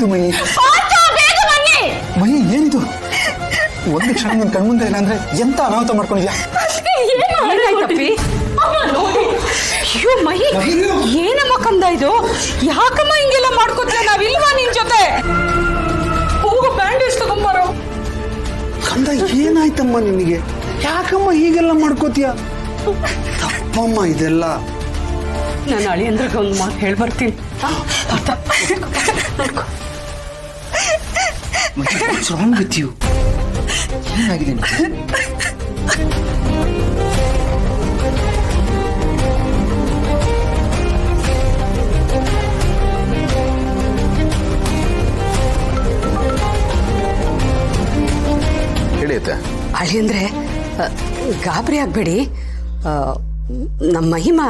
ಏನಿದು ಮಹಿ? ಮಹಿ ಏನಿದು? ಒಂದು ಕ್ಷಣ ನಿನ್ ಕಣ್ಮುಂದೆ ಇಲ್ಲ ಅಂದ್ರೆ ಎಂತ ಅನಾಹುತ ಮಾಡ್ಕೊಂಡಿದ್ಯಾ? ಅಯ್ಯೋ ಮಹಿ, ಏನಮ್ಮ ಕಂದ ಇದು? ಯಾಕಮ್ಮ ಹಿಂಗೆಲ್ಲ ಮಾಡ್ಕೋತೀಯ? ನಾವಿಲ್ವಾ ನಿನ್ ಜೊತೆ? ಹೋಗು ಬ್ಯಾಂಡೇಜ್ ತಗೊಂಬಾರೋ. ಕಂದ ಏನಾಯ್ತಮ್ಮ ನಿನಗೆ? ಯಾಕಮ್ಮ ಹೀಗೆಲ್ಲ ಮಾಡ್ಕೋತೀಯ? ತಪ್ಪಮ್ಮ ಇದೆಲ್ಲ. ನಾನು ಅಳಿಯಂದ್ರಿಗೆ ಒಂದು ಮಾತು ಹೇಳಿ ಬರ್ತೀನಿ. ಏನಾಗಿದೆ? ಅಳಿಯಂದ್ರೆ ಗಾಬರಿ ಆಗ್ಬೇಡಿ. ನಮ್ಮ ಮಹಿಮಾ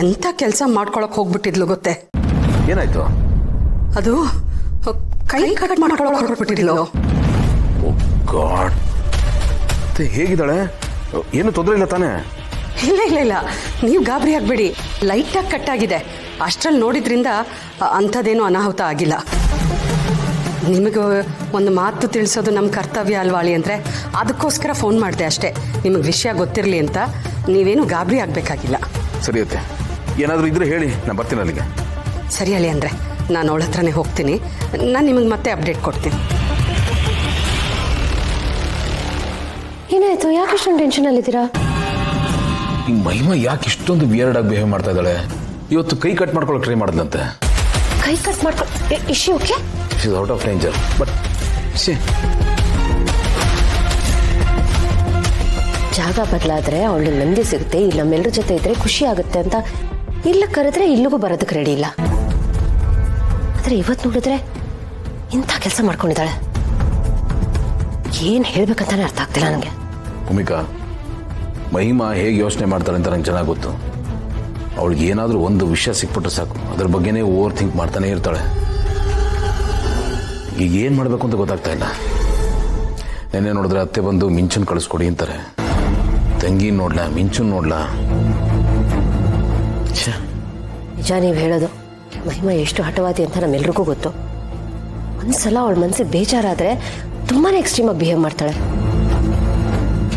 ಎಂತ ಕೆಲಸ ಮಾಡ್ಕೊಳಕ್ ಹೋಗ್ಬಿಟ್ಟಿದ್ಲು ಗೊತ್ತೇ? ಏನಾಯ್ತು? ಅದು ಕೈ ಕಟ್ ಮಾಡ್ಕೊಳಕ್ ಹೊರಟ್ಬಿಟ್ಟಿದ್ಲು. ಗಾಡ್, ಹೇಗಿದ್ದಾಳೆ? ಏನು ತೊಂದರೆ ಇಲ್ಲ ತಾನೇ? ಇಲ್ಲ ಇಲ್ಲ ಇಲ್ಲ, ನೀವು ಗಾಬರಿ ಆಗ್ಬೇಡಿ. ಲೈಟಾಗಿ ಕಟ್ಟಾಗಿದೆ. ಅಷ್ಟ್ರಲ್ಲಿ ನೋಡಿದ್ರಿಂದ ಅಂಥದ್ದೇನೂ ಅನಾಹುತ ಆಗಿಲ್ಲ. ನಿಮಗೆ ಒಂದು ಮಾತು ತಿಳಿಸೋದು ನಮ್ಮ ಕರ್ತವ್ಯ ಅಲ್ವಾಳಿ ಅಂದರೆ ಅದಕ್ಕೋಸ್ಕರ ಫೋನ್ ಮಾಡಿದೆ ಅಷ್ಟೇ. ನಿಮಗೆ ವಿಷಯ ಗೊತ್ತಿರಲಿ ಅಂತ. ನೀವೇನು ಗಾಬರಿ ಆಗಬೇಕಾಗಿಲ್ಲ. ಸರಿ ಅತ್ತೆ, ಏನಾದರೂ ಇದ್ರೆ ಹೇಳಿ, ನಾನು ಬರ್ತೀನಿ ಅಲ್ಲಿಗೆ. ಸರಿ ಅಳಿ ಅಂದರೆ ನಾನು ಅವಳ ಹತ್ರನೇ ಹೋಗ್ತೀನಿ. ನಾನು ನಿಮಗೆ ಮತ್ತೆ ಅಪ್ಡೇಟ್ ಕೊಡ್ತೀನಿ. ಏನಾಯ್ತು? ಯಾಕೆ ಇಷ್ಟೊಂದು ಟೆನ್ಷನಲ್ಲಿದ್ದೀರಾ? ಈ ಮಹಿಮಾ ಯಾಕೆ ಇಷ್ಟೊಂದು ವಿಯರ್ಡ್ ಆಗಿ ಬಿಹೇವ್ ಮಾಡ್ತಾ ಇದ್ದಾಳೆ? ಇವತ್ತು ಕೈ ಕಟ್ ಮಾಡ್ಕೊಳ್ಳೋಕೆ ಟ್ರೈ ಮಾಡಿದ್ಲಂತೆ. ಕೈ cut issue okay? She is out of danger. But ಜಾಗ ಬದಲಾದ್ರೆ ಅವಳು ನೆಮ್ಮದಿ ಸಿಗುತ್ತೆ. ಇಲ್ಲಿ ನಮ್ಮೆಲ್ಲರ ಜೊತೆ ಇದ್ರೆ ಖುಷಿ ಆಗುತ್ತೆ ಅಂತ ಇಲ್ಲ ಕರೆದ್ರೆ ಇಲ್ಲಿಗೂ ಬರೋದಕ್ಕೆ ರೆಡಿ ಇಲ್ಲ. ಆದ್ರೆ ಇವತ್ತು ನೋಡಿದ್ರೆ ಇಂಥ ಕೆಲಸ ಮಾಡ್ಕೊಂಡಿದ್ದಾಳೆ. ಏನ್ ಹೇಳ್ಬೇಕಂತಾನೆ ಅರ್ಥ ಆಗ್ತಿಲ್ಲ ನನಗೆ. ಭೂಮಿಕಾ, ಮಹಿಮಾ ಹೇಗೆ ಯೋಚನೆ ಮಾಡ್ತಾಳೆ ಅಂತ ನಂಗೆ ಚೆನ್ನಾಗಿ ಗೊತ್ತು. ಅವಳಿಗೆ ಏನಾದರೂ ಒಂದು ವಿಷಯ ಸಿಕ್ಬಿಟ್ರೆ ಸಾಕು, ಅದ್ರ ಬಗ್ಗೆನೇ ಓವರ್ ಥಿಂಕ್ ಮಾಡ್ತಾನೆ ಇರ್ತಾಳೆ. ಈಗ ಏನು ಮಾಡಬೇಕು ಅಂತ ಗೊತ್ತಾಗ್ತಾ ಇಲ್ಲ. ನೆನ್ನೆ ನೋಡಿದ್ರೆ ಅತ್ತೆ ಬಂದು ಮಿಂಚನ್ ಕಳಿಸ್ಕೊಡಿ ಅಂತಾರೆ. ತಂಗಿ ನೋಡ್ಲಾ, ಮಿಂಚನ್ ನೋಡ್ಲಾ? ನಿಜ ನೀವು ಹೇಳೋದು. ಮಹಿಮಾ ಎಷ್ಟು ಹಠವಾದಿ ಅಂತ ನಮ್ಮೆಲ್ರಿಗೂ ಗೊತ್ತು. ಒಂದ್ಸಲ ಅವಳ ಮನಸ್ಸಿಗೆ ಬೇಜಾರಾದ್ರೆ ತುಂಬಾನೇ ಎಕ್ಸ್ಟ್ರೀಮ್ ಆಗಿ ಬಿಹೇವ್ ಮಾಡ್ತಾಳೆ.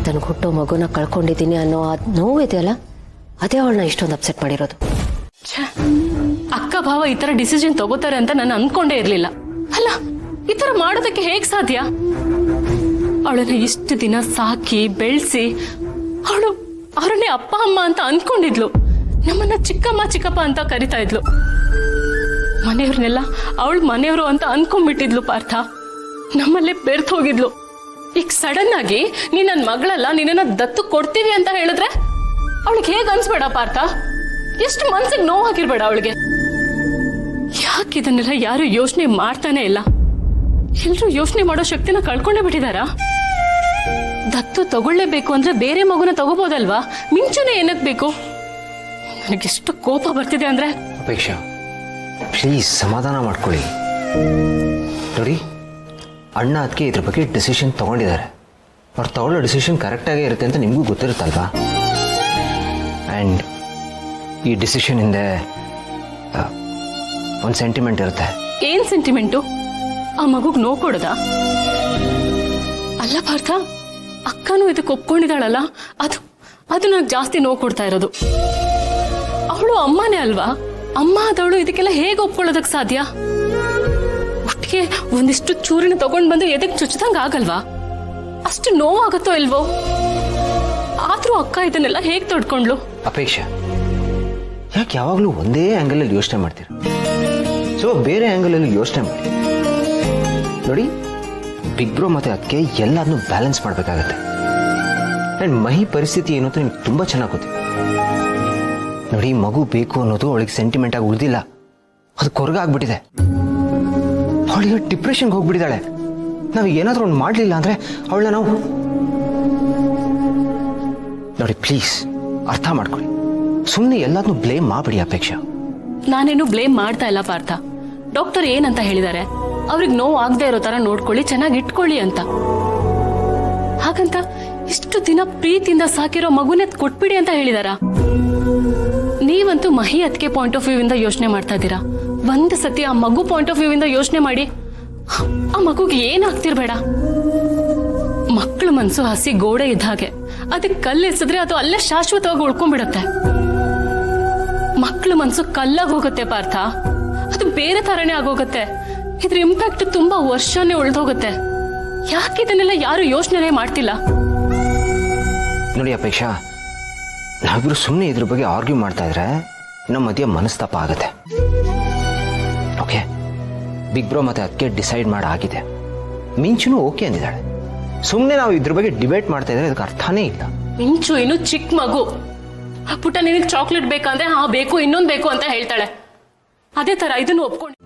ತನಗೆ ಹುಟ್ಟೋ ಮಗುನ ಕಳ್ಕೊಂಡಿದ್ದೀನಿ ಅನ್ನೋ ನೋವು ಇದೆಯಲ್ಲ, ಅದೇ ಅವಳನ್ನ ಇಷ್ಟೊಂದು ಅಪ್ಸೆಟ್ ಮಾಡಿರೋದು. ಅಕ್ಕ ಭಾವ ಈ ತರ ಡಿಸಿಷನ್ ತಗೋತಾರೆ ಅಂತ ನಾನು ಅನ್ಕೊಂಡೇ ಇರ್ಲಿಲ್ಲ. ಅಲ್ಲ, ಈ ತರ ಮಾಡೋದಕ್ಕೆ ಹೇಗ್ ಸಾಧ್ಯ? ಅವಳನ್ನ ಇಷ್ಟು ದಿನ ಸಾಕಿ ಬೆಳೆಸಿ ಅವಳು ಅವರನ್ನೇ ಅಪ್ಪ ಅಮ್ಮ ಅಂತ ಅನ್ಕೊಂಡಿದ್ಲು. ನಮ್ಮನ್ನ ಚಿಕ್ಕಮ್ಮ ಚಿಕ್ಕಪ್ಪ ಅಂತ ಕರಿತಾ ಇದ್ಲು. ಮನೆಯವ್ರನ್ನೆಲ್ಲ ಅವಳು ಮನೆಯವರು ಅಂತ ಅನ್ಕೊಂಡ್ಬಿಟ್ಟಿದ್ಲು ಪಾರ್ಥ. ನಮ್ಮಲ್ಲೇ ಬೆರ್ತ್ ಹೋಗಿದ್ಲು. ಈಗ ಸಡನ್ ಆಗಿ ನೀ ನನ್ನ ಮಗಳಲ್ಲ, ನಿನ್ನ ದತ್ತು ಕೊಡ್ತೀವಿ ಅಂತ ಹೇಳಿದ್ರೆ ಅವಳಿಗೆ ಹೇಗ್ ಅನ್ಸ್ಬೇಡ ಪಾರ್ಥ? ಎಷ್ಟು ಮನ್ಸಿಗೆ ನೋವಾಗಿರ್ಬೇಡ ಅವಳಿಗೆ? ಯಾಕೆ ಇದನ್ನೆಲ್ಲ ಯಾರು ಯೋಚನೆ ಮಾಡ್ತಾನೆ ಇಲ್ಲ? ಎಲ್ರೂ ಯೋಚನೆ ಮಾಡೋ ಶಕ್ತಿನ ಕಳ್ಕೊಂಡೇ ಬಿಟ್ಟಿದಾರಾ? ದತ್ತು ತಗೊಳ್ಳೇಬೇಕು ಅಂದ್ರೆ ಬೇರೆ ಮಗುನ ತಗೋಬೋದಲ್ವಾ? ಮಿಂಚುನೆ ಏನಕ್ ಬೇಕು? ನನಗೆಷ್ಟು ಕೋಪ ಬರ್ತಿದೆ ಅಂದ್ರೆ. ಅಪೇಕ್ಷಾ, ಪ್ಲೀಸ್ ಸಮಾಧಾನ ಮಾಡ್ಕೊಳ್ಳಿ. ನೋಡಿ, ಅಣ್ಣ ಅದಕ್ಕೆ ಇದ್ರ ಬಗ್ಗೆ ಡಿಸಿಷನ್ ತಗೊಂಡಿದ್ದಾರೆ. ಅವ್ರು ತಗೊಳ್ಳೋ ಡಿಸಿಷನ್ ಕರೆಕ್ಟಾಗೇ ಇರುತ್ತೆ ಅಂತ ನಿಮಗೂ ಗೊತ್ತಿರುತ್ತಲ್ವಾ? ಆ್ಯಂಡ್ ಈ ಡಿಸಿಷನ್ ಹಿಂದೆ ಒಂದು ಸೆಂಟಿಮೆಂಟ್ ಇರುತ್ತೆ. ಏನ್ ಸೆಂಟಿಮೆಂಟು? ಆ ಮಗುಗ್ ನೋವು ಕೊಡದ? ಅಲ್ಲ ಪಾರ್ಥ, ಅಕ್ಕನೂ ಇದಕ್ಕೆ ಒಪ್ಕೊಂಡಿದ್ದಾಳಲ್ಲ, ಅದು ನನಗೆ ಜಾಸ್ತಿ ನೋವು ಕೊಡ್ತಾ ಇರೋದು. ಅವಳು ಅಮ್ಮನೇ ಅಲ್ವಾ? ಅಮ್ಮ ಆದವಳು ಇದಕ್ಕೆಲ್ಲ ಹೇಗೆ ಒಪ್ಕೊಳ್ಳೋದಕ್ಕೆ ಸಾಧ್ಯ? ಒಟ್ಟಿಗೆ ಒಂದಿಷ್ಟು ಚೂರಿನ ತಗೊಂಡ್ ಬಂದು ಎದಕ್ಕೆ ಚುಚ್ಚದಂಗ ಆಗಲ್ವಾ? ಅಷ್ಟು ನೋವಾಗತ್ತೋ ಇಲ್ವೋ? ಆದ್ರೂ ಅಕ್ಕ ಇದನ್ನೆಲ್ಲ ಹೇಗೆ ತಡ್ಕೊಂಡ್ಲು? ಅಪೇಕ್ಷಾ, ಯಾಕೆ ಯಾವಾಗಲೂ ಒಂದೇ ಆ್ಯಂಗಲಲ್ಲಿ ಯೋಚನೆ ಮಾಡ್ತೀರ? ಸೊ ಬೇರೆ ಆ್ಯಂಗಲಲ್ಲಿ ಯೋಚನೆ ಮಾಡಿ. ನೋಡಿ, ಬಿಗ್ ಬ್ರೋ ಮತ್ತೆ ಅದಕ್ಕೆ ಎಲ್ಲದನ್ನೂ ಬ್ಯಾಲೆನ್ಸ್ ಮಾಡಬೇಕಾಗತ್ತೆ. ಆ್ಯಂಡ್ ಮಹಿ ಪರಿಸ್ಥಿತಿ ಏನು ಅಂತ ನಿಮ್ಗೆ ತುಂಬ ಚೆನ್ನಾಗಿ ಗೊತ್ತಿದೆ. ನೋಡಿ, ಮಗು ಬೇಕು ಅನ್ನೋದು ಅವಳಿಗೆ ಸೆಂಟಿಮೆಂಟ್ ಆಗಿ ಉಳಿದಿಲ್ಲ, ಅದು ಕೊರಗಾಗ್ಬಿಟ್ಟಿದೆ. ಅವಳಿಗೆ ಡಿಪ್ರೆಷನ್ಗೆ ಹೋಗ್ಬಿಟ್ಟಿದ್ದಾಳೆ. ನಾವು ಏನಾದರೂ ಒಂದು ಮಾಡಲಿಲ್ಲ ಅಂದರೆ ಅವಳನ್ನ ನಾವು ನೋಡಿ, ಪ್ಲೀಸ್ ಅರ್ಥ ಮಾಡ್ಕೊಳ್ಳಿ. ಸುಮ್ಮನೆ ಎಲ್ಲದನ್ನೂ ಬ್ಲೇಮ್ ಮಾಡಬೇಡಿ ಅಪೇಕ್ಷಾ. ನಾನೇನು ಬ್ಲೇಮ್ ಮಾಡ್ತಾ ಇಲ್ಲ ಪಾರ್ಥ. ಡಾಕ್ಟರ್ ಏನಂತ ಹೇಳಿದ್ದಾರೆ? ಅವ್ರಿಗೆ ನೋವು ಆಗದೆ ಇರೋ ತರ ನೋಡ್ಕೊಳ್ಳಿ, ಚೆನ್ನಾಗಿ ಇಟ್ಕೊಳ್ಳಿ ಅಂತ. ಹಾಗಂತ ಇಷ್ಟು ದಿನ ಪ್ರೀತಿಯಿಂದ ಸಾಕಿರೋ ಮಗುನೇ ಕೊಟ್ಬಿಡಿ ಅಂತ ಹೇಳಿದಾರ? ನೀವಂತೂ ಮಹಿ ಅದಕ್ಕೆ ಪಾಯಿಂಟ್ ಆಫ್ ವ್ಯೂ ಇಂದ ಯೋಚನೆ ಮಾಡ್ತಾ ಇದ್ದೀರಾ. ಒಂದ್ ಸತಿ ಆ ಮಗು ಪಾಯಿಂಟ್ ಆಫ್ ವ್ಯೂ ಇಂದ ಯೋಚನೆ ಮಾಡಿ. ಆ ಮಗುಗೆ ಏನಾಗ್ತಿರ್ಬೇಡ. ಮಕ್ಕಳ ಮನ್ಸು ಹಸಿ ಗೋಡೆ ಇದ್ದ ಹಾಗೆ, ಅದಕ್ಕೆ ಕಲ್ಲು ಎಸೆದ್ರೆ ಅದು ಅಲ್ಲೇ ಶಾಶ್ವತವಾಗಿ ಉಳ್ಕೊಂಡ್ಬಿಡತ್ತೆ. ಮಕ್ಕಳ ಮನ್ಸು ಕಲ್ಲಾಗಿ ಹೋಗುತ್ತೆ ಪಾರ್ಥ, ಅದು ಬೇರೆ ತರನೇ ಆಗೋಗತ್ತೆ. ಇದ್ರ ಇಂಪ್ಯಾಕ್ಟ್ ತುಂಬಾ ವರ್ಷನೇ ಉಳ್ದೋಗುತ್ತೆ. ಯಾಕೆ ಇದನ್ನೆಲ್ಲ ಯಾರು ಯೋಚನೆ ಮಾಡ್ತಿಲ್ಲ? ನೋಡಿ ಅಪೇಕ್ಷಾ, ನಾವಿಬ್ರು ಸುಮ್ಮನೆ ಇದ್ರ ಬಗ್ಗೆ ಆರ್ಗ್ಯೂ ಮಾಡ್ತಾ ಇದ್ರೆ ನಮ್ಮ ಮಧ್ಯೆ ಮನಸ್ತಾಪ ಆಗುತ್ತೆ. ಓಕೆ, ಬಿಗ್ ಬ್ರೋ ಮತ್ತೆ ಅದಕ್ಕೆ ಡಿಸೈಡ್ ಮಾಡಾಗಿದೆ. ಮಿಂಚುನು ಓಕೆ ಅಂದಿದ್ದಾಳೆ. ಸುಮ್ಮನೆ ನಾವು ಇದ್ರ ಬಗ್ಗೆ ಡಿಬೇಟ್ ಮಾಡ್ತಾ ಇದ್ರೆ ಅದಕ್ಕೆ ಅರ್ಥನೇ ಇಲ್ಲ. ಮಿಂಚು ಇನ್ನು ಚಿಕ್ಕ ಮಗು. ಪುಟ್ಟ ನಿನಗೆ ಚಾಕ್ಲೇಟ್ ಬೇಕಂದ್ರೆ ಹಾ ಬೇಕು, ಇನ್ನೊಂದು ಬೇಕು ಅಂತ ಹೇಳ್ತಾಳೆ. ಅದೇ ತರ ಇದನ್ನು ಒಪ್ಕೊಂಡು